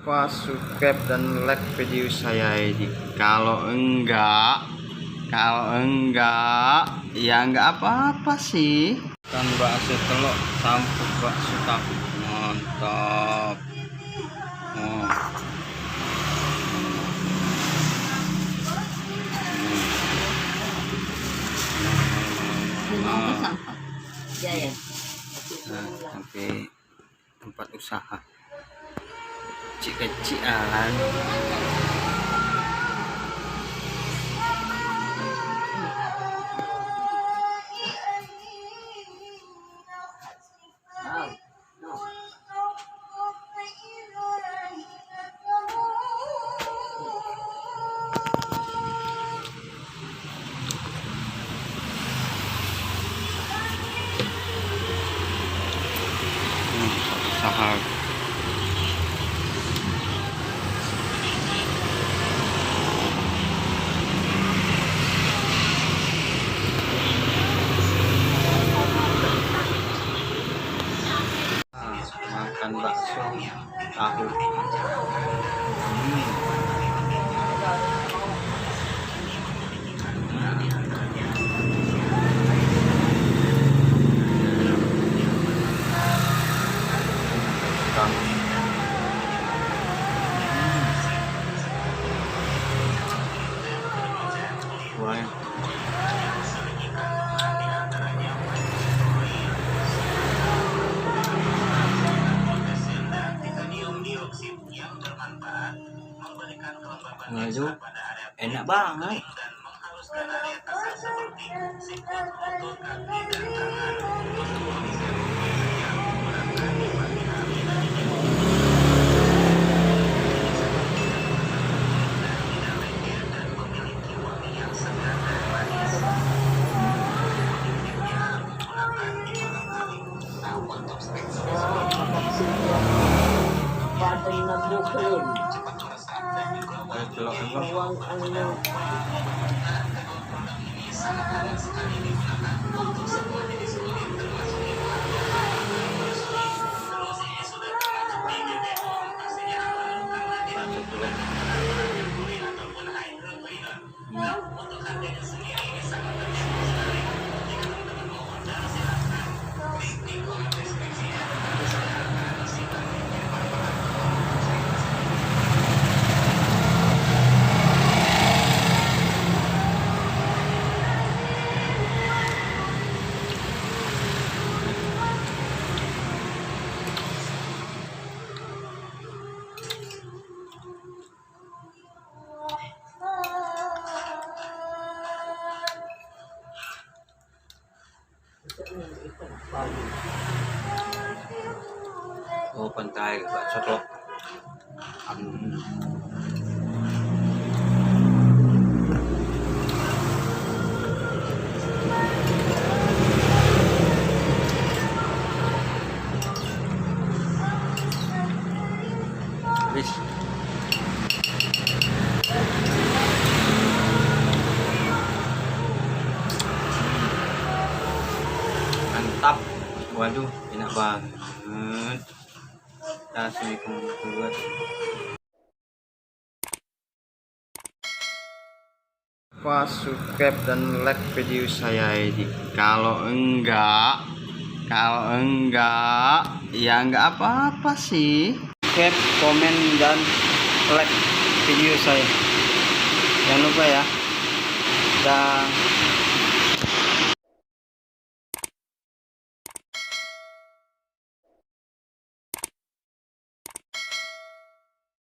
lupa subscribe dan like video saya ini. Kalau enggak ya enggak apa-apa sih. Kan bakso telur campur bakso tahu, mantap. Sampai tempat usaha kecil-kecilan. Usaha makan bakso tahu. Ngajuk enak banget. Oh, pantai bakso telur. Habis. Mantap. Waduh, enak banget. Assalamualaikum warahmatullahi wabarakatuh. Lupa subscribe dan like video saya ini. Kalau enggak ya enggak apa-apa sih. Subscribe, komen dan like video saya. Jangan lupa ya. Dan